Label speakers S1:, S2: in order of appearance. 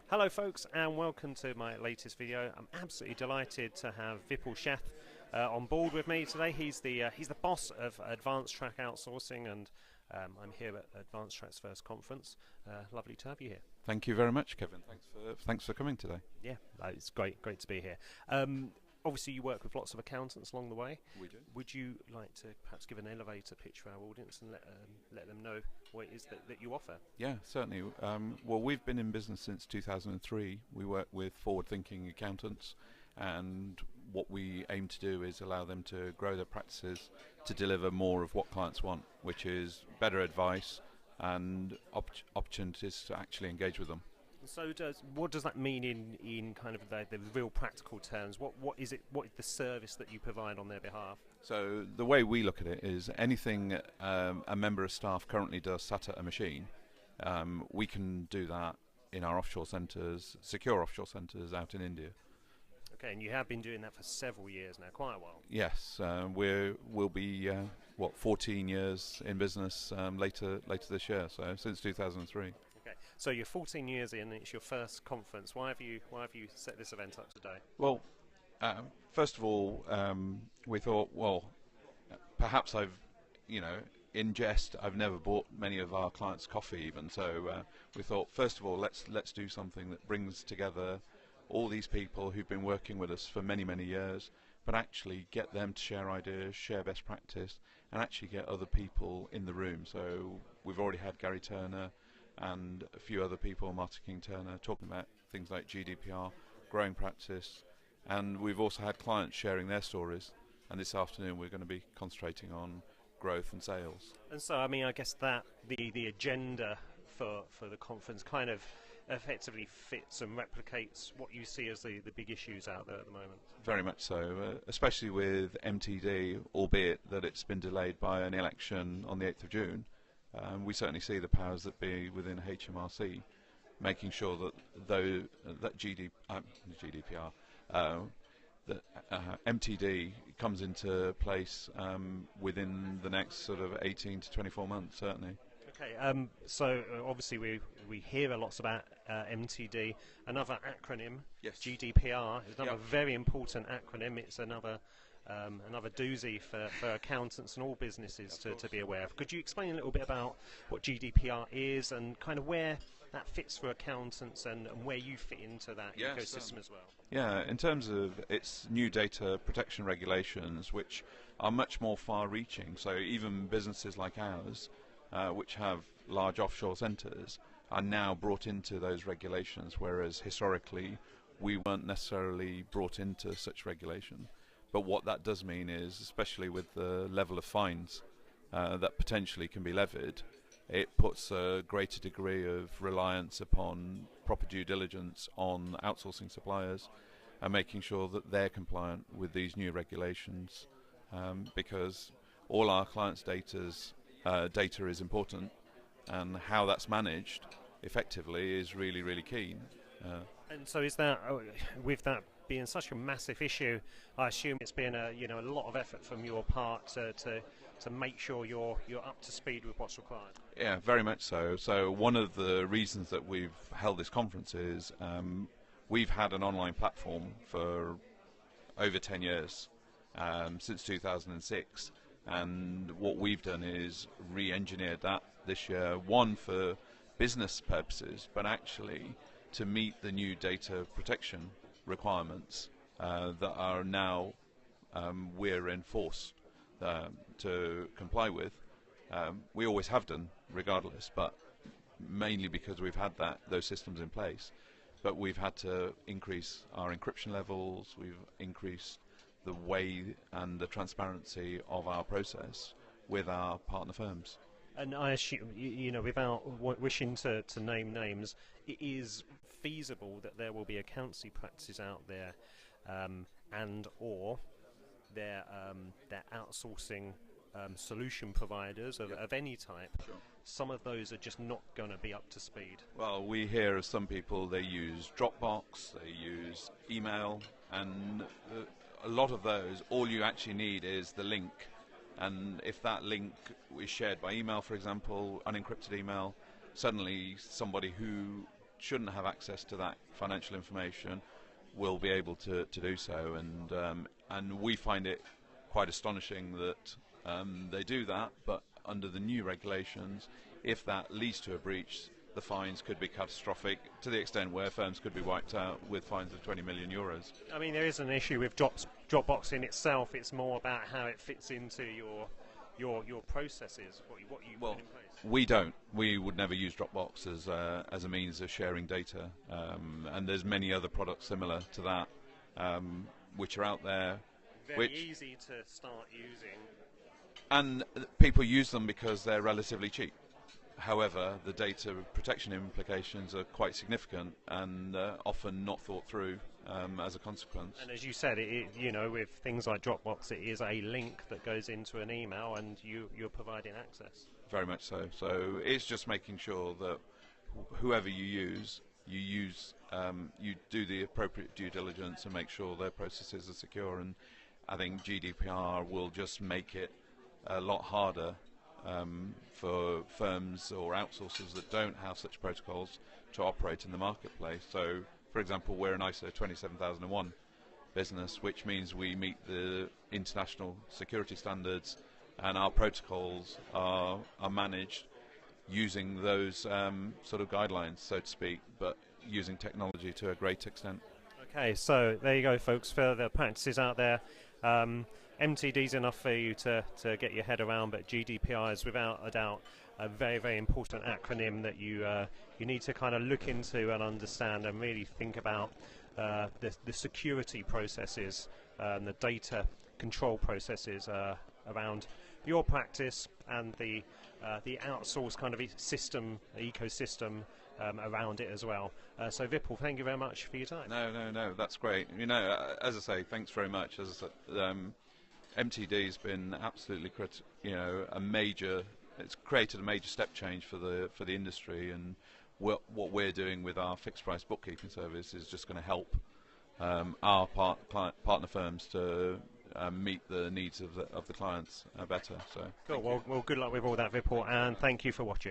S1: Hello folks and welcome to my latest video. I'm absolutely delighted to have Vipul Sheth on board with me today. He's the boss of AdvanceTrack Outsourcing, and I'm here at AdvanceTrack's first conference. Lovely to have you here.
S2: Thank you very much, Kevin. Thanks for coming today.
S1: Yeah, it's great to be here. Obviously you work with lots of accountants along the way.
S2: We do.
S1: Would you like to perhaps give an elevator pitch for our audience and let them know what it is that you offer?
S2: Yeah, certainly. Well, we've been in business since 2003. We work with forward-thinking accountants, and what we aim to do is allow them to grow their practices to deliver more of what clients want, which is better advice and opportunities to actually engage with them.
S1: So what does that mean in kind of the real practical terms? What is it? What is the service that you provide on their behalf?
S2: So the way we look at it is anything a member of staff currently does sat at a machine, we can do that in our offshore centres, secure offshore centres out in India.
S1: Okay, and you have been doing that for several years now, quite a while.
S2: Yes, we'll be 14 years in business later this year. So since 2003.
S1: Okay, so you're 14 years in, and it's your first conference. Why have you set this event up today?
S2: Well, first of all, we thought, well, perhaps in jest, I've never bought many of our clients coffee even. So we thought, first of all, let's do something that brings together all these people who've been working with us for many years, but actually get them to share ideas, share best practice, and actually get other people in the room. So we've already had Gary Turner and a few other people, Martin King Turner, talking about things like GDPR, growing practice, and we've also had clients sharing their stories. And this afternoon we're going to be concentrating on growth and sales.
S1: And so, I mean, I guess that the agenda for the conference kind of effectively fits and replicates what you see as the big issues out there at the moment.
S2: Very much so, especially with MTD, albeit that it's been delayed by an election on the 8th of June. We certainly see the powers that be within HMRC making sure that GDPR, that MTD comes into place within the next sort of 18 to 24 months, certainly.
S1: Okay, so obviously we hear a lot about MTD, another acronym.
S2: Yes.
S1: GDPR is another
S2: Yep.
S1: very important acronym. It's another doozy for accountants and all businesses to be aware of. Could you explain a little bit about what GDPR is and kind of where that fits for accountants and where you fit into that ecosystem as well?
S2: Yeah, in terms of its new data protection regulations, which are much more far-reaching, so even businesses like ours, which have large offshore centres, are now brought into those regulations, whereas historically we weren't necessarily brought into such regulation. But what that does mean is, especially with the level of fines that potentially can be levied, it puts a greater degree of reliance upon proper due diligence on outsourcing suppliers and making sure that they're compliant with these new regulations, because all our clients' data is important, and how that's managed effectively is really key.
S1: And so is that, with that being such a massive issue, I assume it's been a lot of effort from your part to make sure you're up to speed with what's required.
S2: Yeah, very much so. So one of the reasons that we've held this conference is we've had an online platform for over 10 years, since 2006, and what we've done is re-engineered that this year, one for business purposes, but actually to meet the new data protection requirements that are now we're enforced to comply with. We always have done, regardless, but mainly because we've had those systems in place. But we've had to increase our encryption levels, we've increased the way and the transparency of our process with our partner firms.
S1: And I assume, without wishing to name names, it is feasible that there will be accountancy practices out there, and or they're outsourcing solution providers of any type.
S2: Sure.
S1: Some of those are just not going to be up to speed.
S2: Well, we hear of some people, they use Dropbox, they use email, and a lot of those, all you actually need is the link. And if that link is shared by email, for example, unencrypted email, suddenly somebody who shouldn't have access to that financial information will be able to do so, and we find it quite astonishing that they do that, but under the new regulations, if that leads to a breach, the fines could be catastrophic to the extent where firms could be wiped out with fines of 20 million euros.
S1: I mean, there is an issue with Dropbox in itself. It's more about how it fits into your processes, what you put in place.
S2: We don't. We would never use Dropbox as a means of sharing data, and there's many other products similar to that, which are out there.
S1: Very easy to start using.
S2: And people use them because they're relatively cheap. However, the data protection implications are quite significant and often not thought through as a consequence.
S1: And as you said, with things like Dropbox, it is a link that goes into an email, and you're providing access.
S2: Very much so. So it's just making sure that whoever you do the appropriate due diligence and make sure their processes are secure. And I think GDPR will just make it a lot harder for firms or outsourcers that don't have such protocols to operate in the marketplace. So, for example, we're an ISO 27001 business, which means we meet the international security standards, and our protocols are managed using those sort of guidelines, so to speak, but using technology to a great extent.
S1: Okay, so there you go, folks. For the practices out there, MTD is enough for you to get your head around, but GDPR is without a doubt a very, very important acronym that you need to kind of look into and understand and really think about the security processes and the data control processes around your practice and the outsourced kind of ecosystem around it as well. So Vipul, thank you very much for your time.
S2: No, that's great. As I say, thanks very much. As I said, MTD has been absolutely it's created a major step change for the industry, and what we're doing with our fixed price bookkeeping service is just going to help our partner firms to meet the needs of the clients better. So
S1: cool. Well, good luck with all that, Vipul, and thank you for watching.